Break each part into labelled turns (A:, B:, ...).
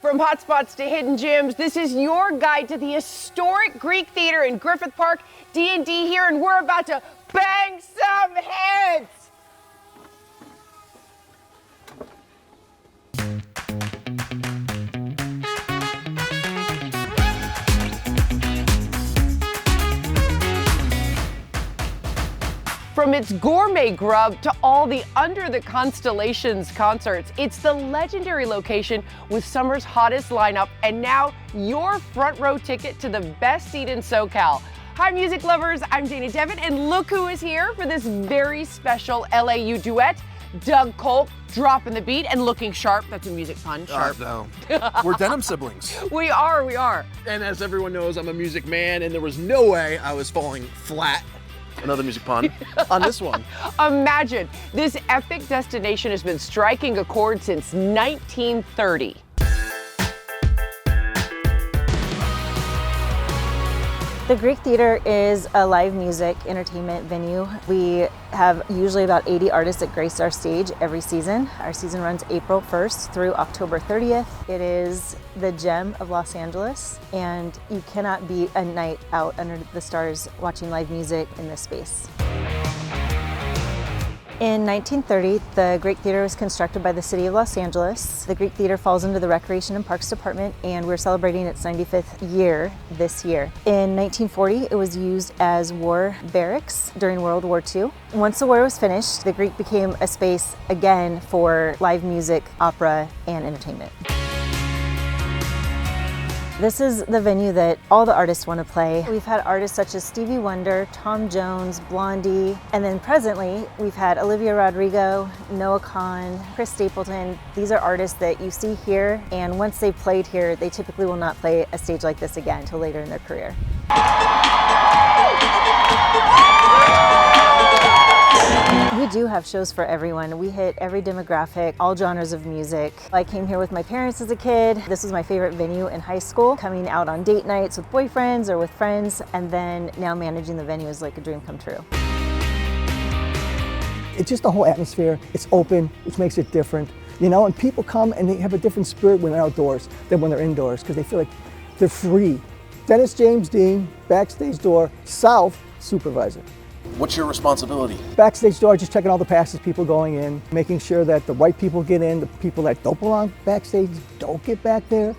A: From hotspots to hidden gems, this is your guide to the historic Greek Theater in Griffith Park, D&D here, and we're about to bang some heads! From its gourmet grub to all the Under the Constellations concerts, it's the legendary location with summer's hottest lineup, and now your front row ticket to the best seat in SoCal. Hi music lovers, I'm Dana Devin, and look who is here for this very special LAU duet. Doug Cole dropping the beat and looking sharp. That's a music pun, sharp.
B: No. We're denim siblings.
A: We are.
B: And as everyone knows, I'm a music man, and there was no way I was falling flat, another music pun, on this one.
A: Imagine, this epic destination has been striking a chord since 1930.
C: The Greek Theater is a live music entertainment venue. We have usually about 80 artists that grace our stage every season. Our season runs April 1st through October 30th. It is the gem of Los Angeles, and you cannot beat a night out under the stars watching live music in this space. In 1930, the Greek Theater was constructed by the City of Los Angeles. The Greek Theater falls under the Recreation and Parks Department, and we're celebrating its 95th year this year. In 1940, it was used as war barracks during World War II. Once the war was finished, the Greek became a space again for live music, opera, and entertainment. This is the venue that all the artists want to play. We've had artists such as Stevie Wonder, Tom Jones, Blondie, and then presently we've had Olivia Rodrigo, Noah Kahan, Chris Stapleton. These are artists that you see here, and once they've played here, they typically will not play a stage like this again until later in their career. We do have shows for everyone. We hit every demographic, all genres of music. I came here with my parents as a kid. This was my favorite venue in high school. Coming out on date nights with boyfriends or with friends, and then now managing the venue is like a dream come true.
D: It's just the whole atmosphere. It's open, which makes it different. You know, and people come and they have a different spirit when they're outdoors than when they're indoors because they feel like they're free. Dennis James Dean, backstage door, South supervisor.
B: What's your responsibility?
D: Backstage door, just checking all the passes, people going in, making sure that the right people get in, the people that don't belong backstage don't get back there.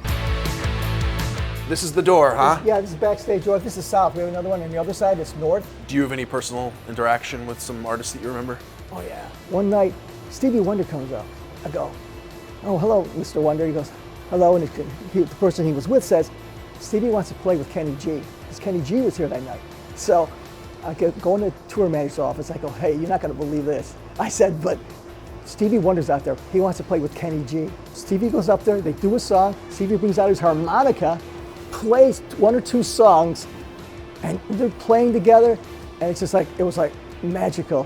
B: This is the door, huh?
D: Yeah, this is backstage door. This is South. We have another one on the other side, it's North.
B: Do you have any personal interaction with some artists that you remember?
D: Oh yeah. One night, Stevie Wonder comes up. I go, oh, hello, Mr. Wonder. He goes, hello, and the person he was with says, Stevie wants to play with Kenny G, because Kenny G was here that night. So I go in the tour manager's office. I go, hey, you're not going to believe this. I said, but Stevie Wonder's out there. He wants to play with Kenny G. Stevie goes up there. They do a song. Stevie brings out his harmonica, plays one or two songs, and they're playing together. And it's just like, it was like magical.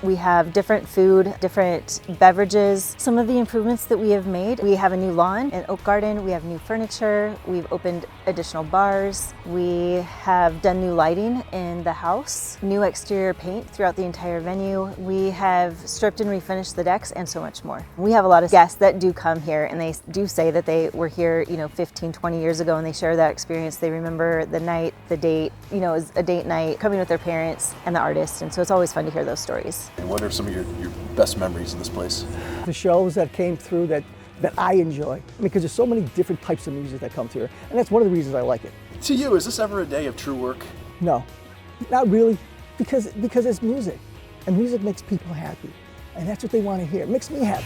C: We have different food, different beverages. Some of the improvements that we have made, we have a new lawn, an oak garden, we have new furniture, we've opened additional bars, we have done new lighting in the house, new exterior paint throughout the entire venue. We have stripped and refinished the decks and so much more. We have a lot of guests that do come here and they do say that they were here, 15, 20 years ago, and they share that experience. They remember the night, the date, it was a date night, coming with their parents and the artist, and so it's always fun to hear those stories.
B: And what are some of your best memories in this place?
D: The shows that came through that I enjoy, because there's so many different types of music that come here, and that's one of the reasons I like it.
B: To you, is this ever a day of true work?
D: No, not really, because it's music, and music makes people happy, and that's what they want to hear. It makes me happy.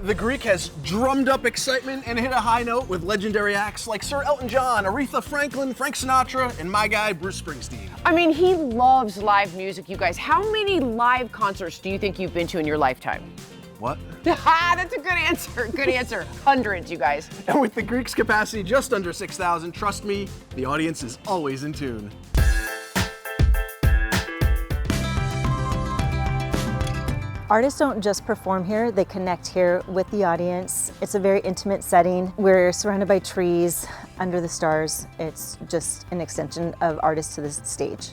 B: The Greek has drummed up excitement and hit a high note with legendary acts like Sir Elton John, Aretha Franklin, Frank Sinatra, and my guy, Bruce Springsteen.
A: I mean, he loves live music, you guys. How many live concerts do you think you've been to in your lifetime?
B: What?
A: That's a good answer. Good answer. Hundreds, you guys.
B: And with the Greek's capacity just under 6,000, trust me, the audience is always in tune.
C: Artists don't just perform here, they connect here with the audience. It's a very intimate setting. We're surrounded by trees, under the stars. It's just an extension of artists to the stage.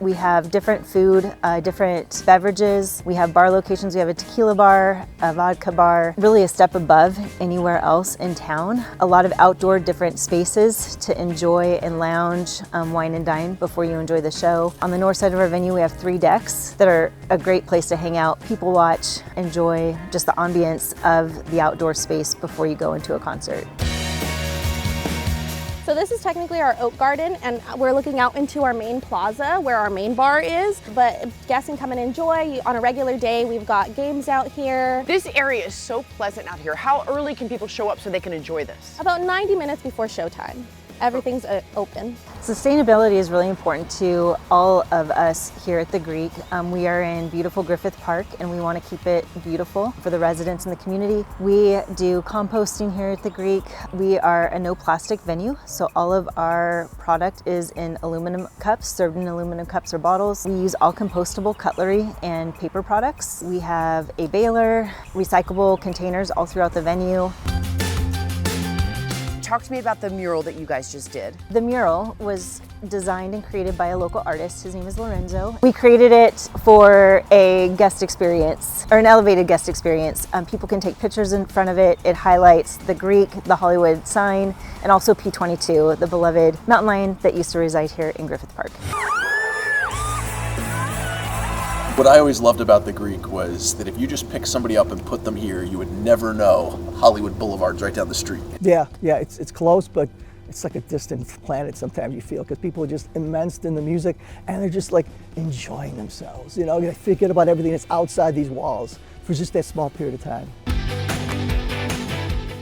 C: We have different food, different beverages. We have bar locations. We have a tequila bar, a vodka bar, really a step above anywhere else in town. A lot of outdoor different spaces to enjoy and lounge, wine and dine before you enjoy the show. On the north side of our venue, we have 3 decks that are a great place to hang out, people watch, enjoy just the ambience of the outdoor space before you go into a concert.
E: So this is technically our oak garden, and we're looking out into our main plaza where our main bar is, but guests can come and enjoy. On a regular day, we've got games out here.
A: This area is so pleasant out here. How early can people show up so they can enjoy this?
E: About 90 minutes before showtime. Everything's open.
C: Sustainability is really important to all of us here at the Greek. We are in beautiful Griffith Park and we want to keep it beautiful for the residents in the community. We do composting here at the Greek. We are a no plastic venue, so all of our product is in aluminum cups, served in aluminum cups or bottles. We use all compostable cutlery and paper products. We have a baler, recyclable containers all throughout the venue.
A: Talk to me about the mural that you guys just did.
C: The mural was designed and created by a local artist. His name is Lorenzo. We created it for a guest experience, or an elevated guest experience. People can take pictures in front of it. It highlights the Greek, the Hollywood sign, and also P22, the beloved mountain lion that used to reside here in Griffith Park.
B: What I always loved about the Greek was that if you just pick somebody up and put them here, you would never know Hollywood Boulevard's right down the street.
D: Yeah, it's close, but it's like a distant planet sometimes you feel, because people are just immersed in the music and they're just like enjoying themselves. You know, they forget about everything that's outside these walls for just that small period of time.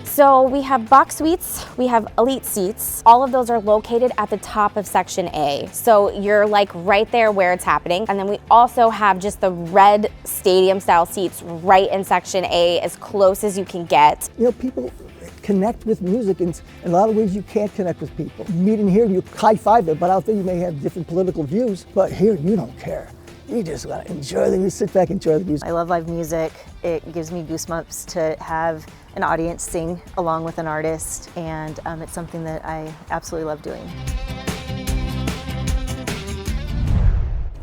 E: So we have box suites, we have elite seats. All of those are located at the top of section A. So you're like right there where it's happening. And then we also have just the red stadium style seats right in section A, as close as you can get.
D: You know, people connect with music in a lot of ways you can't connect with people. Meeting here, you high-five it, but out there you may have different political views, but here you don't care. You just gotta enjoy the music, sit back, enjoy the music.
C: I love live music. It gives me goosebumps to have an audience sing along with an artist, and it's something that I absolutely love doing.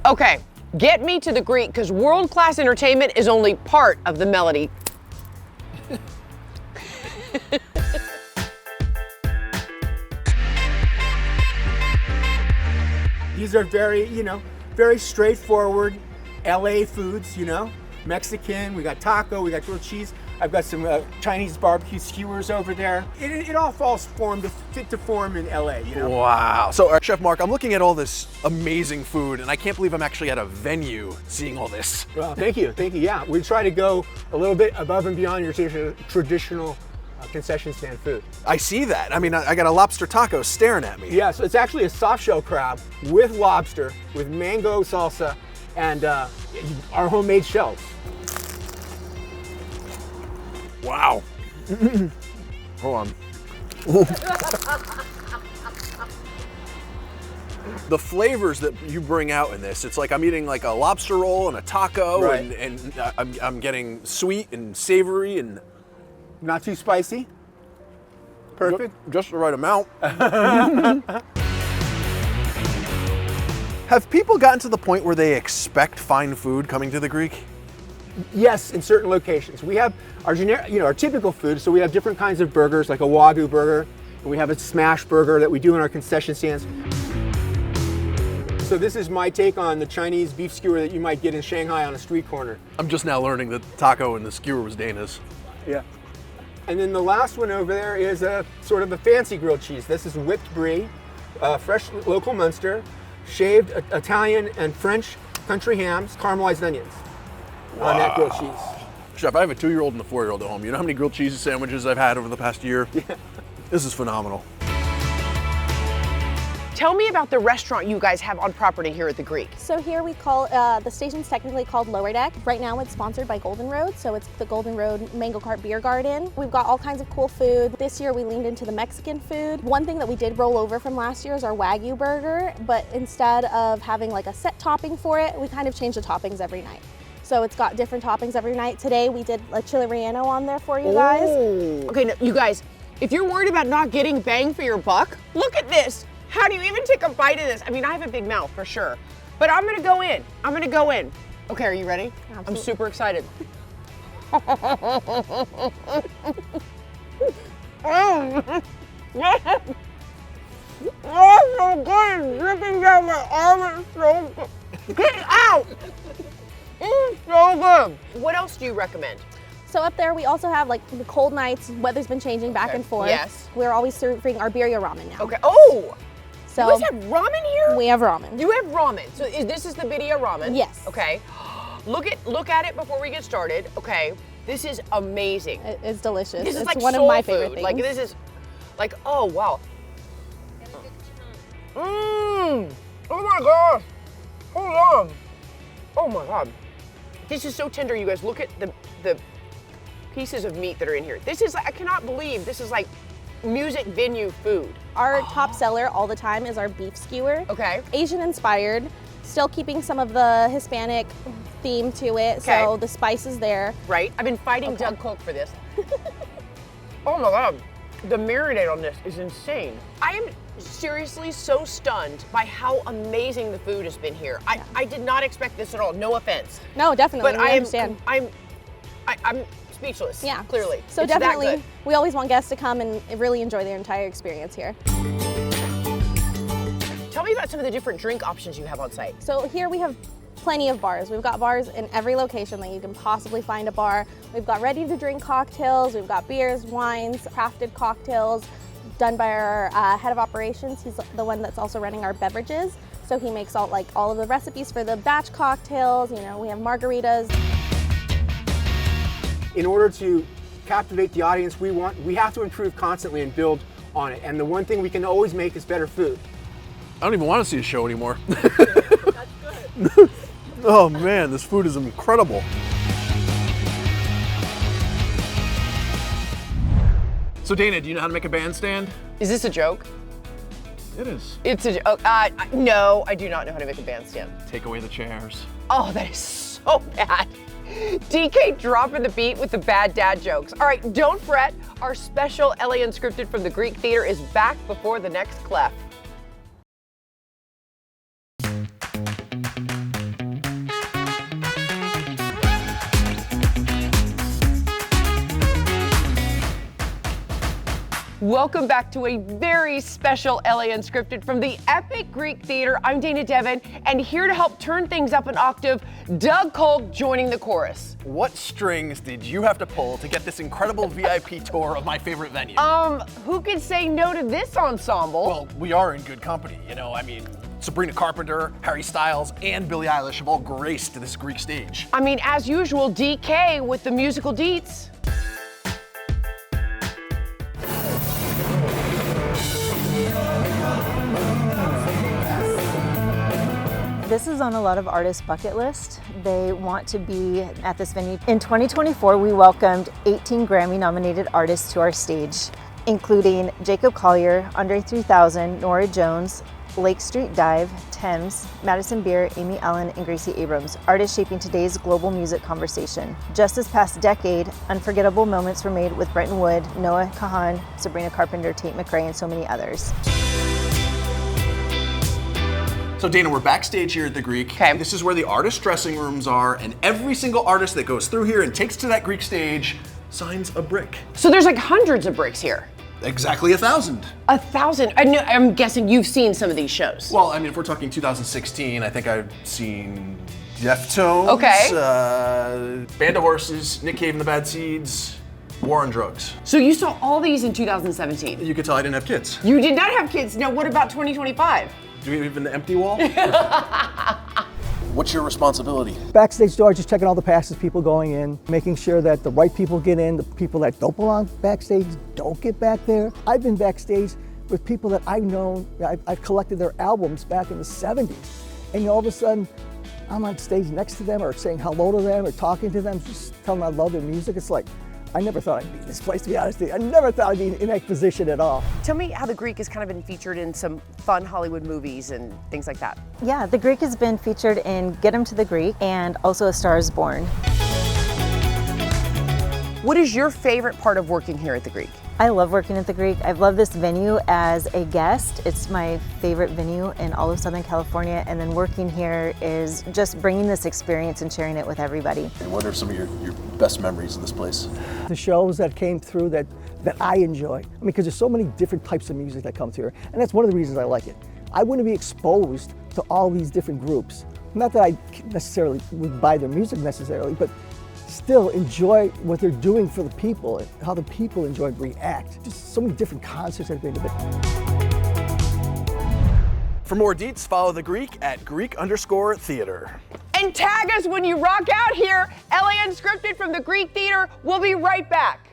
A: Okay, get me to the Greek, because world-class entertainment is only part of the melody.
F: These are very straightforward LA foods, Mexican, we got taco, we got grilled cheese. I've got some Chinese barbecue skewers over there. It all falls fit to form in LA,
B: Wow. So, Chef Mark, I'm looking at all this amazing food, and I can't believe I'm actually at a venue seeing all this.
F: Well, thank you. Yeah, we try to go a little bit above and beyond your traditional concession stand food.
B: I see that. I mean, I got a lobster taco staring at me.
F: Yeah, so it's actually a soft shell crab with lobster, with mango salsa, and our homemade shells.
B: Wow. Hold on. The flavors that you bring out in this, it's like I'm eating like a lobster roll and a taco,
F: right.
B: and I'm getting sweet and savory and
F: not too spicy. Perfect.
B: Just the right amount. Have people gotten to the point where they expect fine food coming to the Greek?
F: Yes, in certain locations. We have our our typical food, so we have different kinds of burgers, like a Wagyu burger, and we have a smash burger that we do in our concession stands. So this is my take on the Chinese beef skewer that you might get in Shanghai on a street corner.
B: I'm just now learning that taco and the skewer was Dana's.
F: Yeah. And then the last one over there is a sort of a fancy grilled cheese. This is whipped brie, fresh local Munster, shaved Italian and French country hams, caramelized onions on that grilled cheese.
B: Chef, I have a 2-year-old and a 4-year-old at home. You know how many grilled cheese sandwiches I've had over the past year?
F: Yeah.
B: This is phenomenal.
A: Tell me about the restaurant you guys have on property here at the Greek.
E: So here we call, the station's technically called Lower Deck. Right now it's sponsored by Golden Road, so it's the Golden Road Mango Cart Beer Garden. We've got all kinds of cool food. This year we leaned into the Mexican food. One thing that we did roll over from last year is our Wagyu burger, but instead of having like a set topping for it, we kind of change the toppings every night. So it's got different toppings every night. Today we did a chili relleno on there for you guys.
A: Okay, now, you guys, if you're worried about not getting bang for your buck, look at this. How do you even take a bite of this? I mean, I have a big mouth for sure, But I'm gonna go in. I'm gonna go in. Okay, are you ready?
E: Absolutely.
A: I'm super excited. Oh, so good. It's dripping down my arm. It's so good. Get out! It's so good. What else do you recommend?
E: So up there we also have like the cold nights, weather's been changing back and forth.
A: Yes.
E: We're always serving our birria ramen now.
A: Okay. Oh!
E: So
A: You guys have ramen here?
E: we have ramen.
A: You have ramen. So this is the birria ramen?
E: Yes.
A: Okay. Look at it before we get started. Okay. This is amazing.
E: It's delicious.
A: This is
E: it's
A: like
E: one
A: soul
E: of my
A: food.
E: favorite things.
A: Like this is like, oh wow. Mmm. Oh my gosh. Hold on. Oh my god. This is so tender, you guys. Look at the pieces of meat that are in here. This is, I cannot believe this is like music venue food.
E: Our top seller all the time is our beef skewer.
A: Okay.
E: Asian inspired, still keeping some of the Hispanic theme to it.
A: Okay.
E: So the spice is there.
A: Right? I've been fighting
E: Okay.
A: Doug Cook for this. Oh my god. The marinade on this is insane. I am seriously so stunned by how amazing the food has been here. I did not expect this at all. No offense.
E: No, definitely.
A: But
E: we
A: I am
E: understand.
A: I'm speechless.
E: Yeah.
A: Clearly.
E: So
A: It's that
E: definitely,
A: good.
E: we always want guests to come and really enjoy their entire experience here.
A: Tell me about some of the different drink options you have on site.
E: So here we have plenty of bars. We've got bars in every location that you can possibly find a bar. We've got ready to drink cocktails, we've got beers, wines, crafted cocktails done by our head of operations. He's the one that's also running our beverages. So he makes all of the recipes for the batch cocktails. You know, we have margaritas.
F: In order to captivate the audience we have to improve constantly and build on it. And the one thing we can always make is better food.
B: I don't even want to see a show anymore. That's good. Oh man, this food is incredible. So Dana, do you know how to make a bandstand?
A: Is this a joke?
B: It is.
A: It's a joke. No, I do not know how to make a bandstand.
B: Take away the chairs.
A: Oh, that is so bad. DK dropping the beat with the bad dad jokes. All right, don't fret. Our special LA Unscripted from the Greek Theater is back before the next clef. Welcome back to a very special LA Unscripted from the Epic Greek Theater. I'm Dana Devin, and here to help turn things up an octave, Doug Kolk joining the chorus.
B: What strings did you have to pull to get this incredible VIP tour of my favorite venue?
A: Who could say no to this ensemble?
B: Well, we are in good company, you know. I mean, Sabrina Carpenter, Harry Styles, and Billie Eilish have all graced this Greek stage.
A: I mean, as usual, DK with the musical deets.
C: This is on a lot of artists' bucket list. They want to be at this venue. In 2024, we welcomed 18 Grammy-nominated artists to our stage, including Jacob Collier, Andre 3000, Nora Jones, Lake Street Dive, Thames, Madison Beer, Amy Allen, and Gracie Abrams, artists shaping today's global music conversation. Just this past decade, unforgettable moments were made with Brenton Wood, Noah Kahan, Sabrina Carpenter, Tate McRae, and so many others.
B: So Dana, we're backstage here at the Greek.
A: Okay.
B: This is where the artist dressing rooms are, and every single artist that goes through here and takes to that Greek stage signs a brick.
A: So there's like hundreds of bricks here.
B: Exactly 1,000.
A: 1,000. I know, I'm guessing you've seen some of these shows.
B: Well, I mean, if we're talking 2016, I think I've seen Deftones,
A: Okay.
B: Band of Horses, Nick Cave and the Bad Seeds, War on Drugs.
A: So you saw all these in 2017.
B: You could tell I didn't have kids.
A: You did not have kids. Now what about 2025?
B: Do we have an empty wall? What's your responsibility?
D: Backstage door, just checking all the passes, people going in, making sure that the right people get in, the people that don't belong backstage don't get back there. I've been backstage with people that I've known, I've collected their albums back in the 70s. And all of a sudden, I'm on stage next to them or saying hello to them or talking to them, just telling them I love their music. It's like, I never thought I'd be in this place, to be honest with you. I never thought I'd be in that position at all.
A: Tell me how the Greek has kind of been featured in some fun Hollywood movies and things like that.
C: Yeah, the Greek has been featured in Get 'Em to the Greek and also A Star is Born.
A: What is your favorite part of working here at the Greek?
C: I love working at the Greek. I've loved this venue as a guest. It's my favorite venue in all of Southern California, and then working here is just bringing this experience and sharing it with everybody.
B: And what are some of your best memories of this place?
D: The shows that came through that I enjoy. I mean, because there's so many different types of music that comes here, and that's one of the reasons I like it. I wouldn't be exposed to all these different groups. Not that I necessarily would buy their music necessarily, but still enjoy what they're doing for the people and how the people enjoy and react. Just so many different concerts I've been to.
B: For more deets, follow the Greek at Greek_theater.
A: And tag us when you rock out here. LA Unscripted from the Greek Theater. We'll be right back.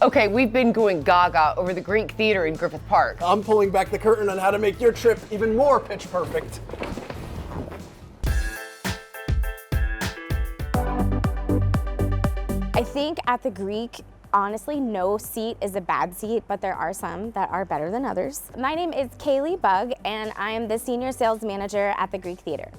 A: Okay, we've been going gaga over the Greek Theater in Griffith Park.
B: I'm pulling back the curtain on how to make your trip even more pitch perfect.
G: I think at the Greek, honestly, no seat is a bad seat, but there are some that are better than others. My name is Kaylee Bugg, and I am the Senior Sales Manager at the Greek Theater.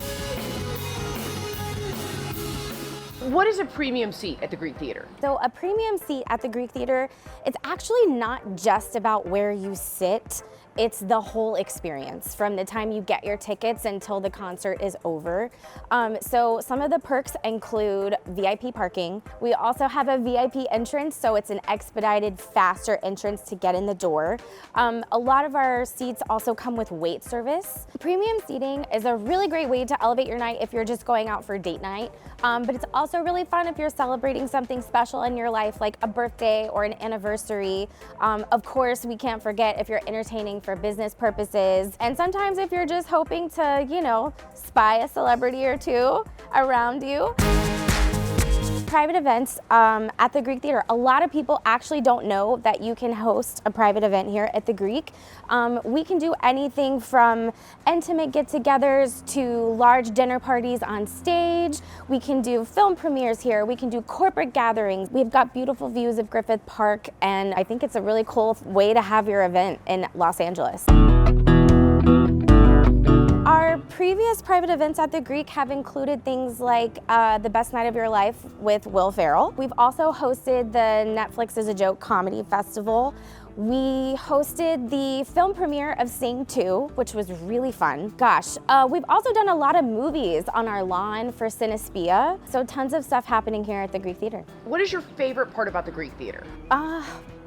A: What is a premium seat at the Greek Theater?
G: So a premium seat at the Greek Theater, it's actually not just about where you sit. It's the whole experience from the time you get your tickets until the concert is over. So some of the perks include VIP parking. We also have a VIP entrance, so it's an expedited, faster entrance to get in the door. A lot of our seats also come with wait service. Premium seating is a really great way to elevate your night if you're just going out for date night. But it's also really fun if you're celebrating something special in your life, like a birthday or an anniversary. Of course, we can't forget if you're entertaining for business purposes. And sometimes if you're just hoping to, you know, spy a celebrity or two around you. Private events at the Greek Theater. A lot of people actually don't know that you can host a private event here at the Greek. We can do anything from intimate get-togethers to large dinner parties on stage. We can do film premieres here. We can do corporate gatherings. We've got beautiful views of Griffith Park, and I think it's a really cool way to have your event in Los Angeles. Our previous private events at the Greek have included things like the Best Night of Your Life with Will Ferrell. We've also hosted the Netflix is a Joke Comedy Festival. We hosted the film premiere of Sing 2, which was really fun. Gosh, we've also done a lot of movies on our lawn for Cinespia, so tons of stuff happening here at the Greek Theater.
A: What is your favorite part about the Greek Theater?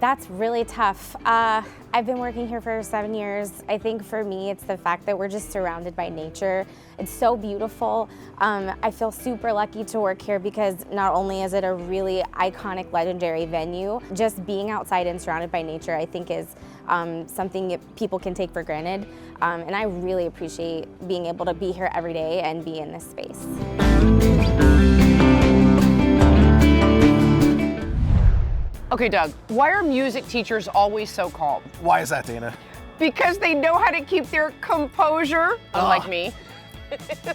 G: That's really tough. I've been working here for 7 years. I think for me, it's the fact that we're just surrounded by nature. It's so beautiful. I feel super lucky to work here because not only is it a really iconic, legendary venue, just being outside and surrounded by nature, I think is something that people can take for granted. And I really appreciate being able to be here every day and be in this space.
A: Okay, Doug, why are music teachers always so calm?
B: Why is that, Dana?
A: Because they know how to keep their composure, unlike me.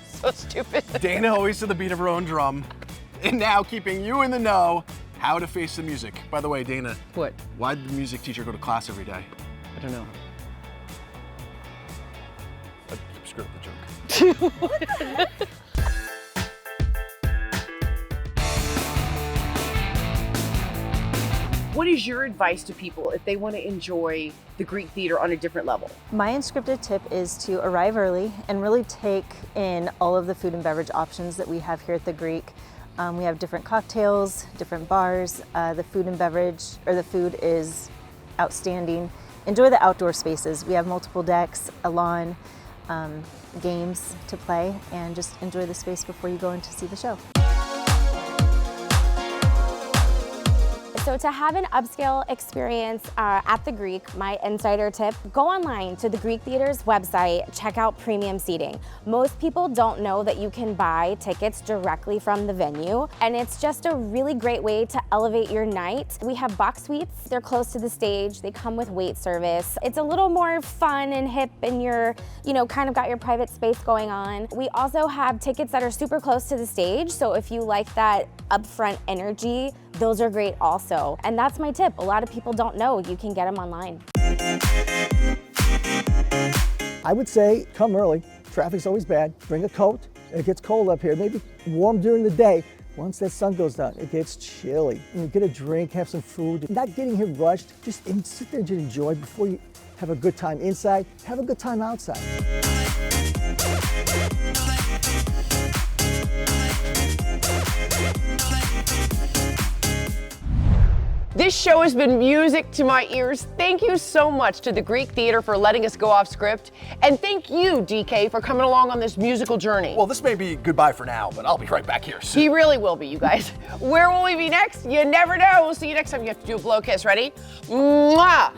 A: So stupid.
B: Dana always to the beat of her own drum. And now keeping you in the know how to face the music. By the way, Dana.
A: What?
B: Why did the music teacher go to class every day?
A: I don't know.
B: Screw up the joke.
A: What is your advice to people if they want to enjoy the Greek Theater on a different level?
C: My unscripted tip is to arrive early and really take in all of the food and beverage options that we have here at the Greek. We have different cocktails, different bars. The food and beverage, or the food is outstanding. Enjoy the outdoor spaces. We have multiple decks, a lawn, games to play, and just enjoy the space before you go in to see the show.
G: So to have an upscale experience at the Greek, my insider tip, go online to the Greek Theater's website, check out premium seating. Most people don't know that you can buy tickets directly from the venue, and it's just a really great way to elevate your night. We have box suites, they're close to the stage, they come with wait service. It's a little more fun and hip, and you're, kind of got your private space going on. We also have tickets that are super close to the stage, so if you like that upfront energy, those are great also. And that's my tip. A lot of people don't know you can get them online.
D: I would say come early. Traffic's always bad. Bring a coat. It gets cold up here. Maybe warm during the day. Once that sun goes down, it gets chilly. Get a drink, have some food. Not getting here rushed. Just sit there and just enjoy before you have a good time inside. Have a good time outside.
A: This show has been music to my ears. Thank you so much to the Greek Theater for letting us go off script. And thank you, DK, for coming along on this musical journey.
B: Well, this may be goodbye for now, but I'll be right back here soon.
A: He really will be, you guys. Where will we be next? You never know. We'll see you next time. You have to do a blow kiss. Ready? Mwah!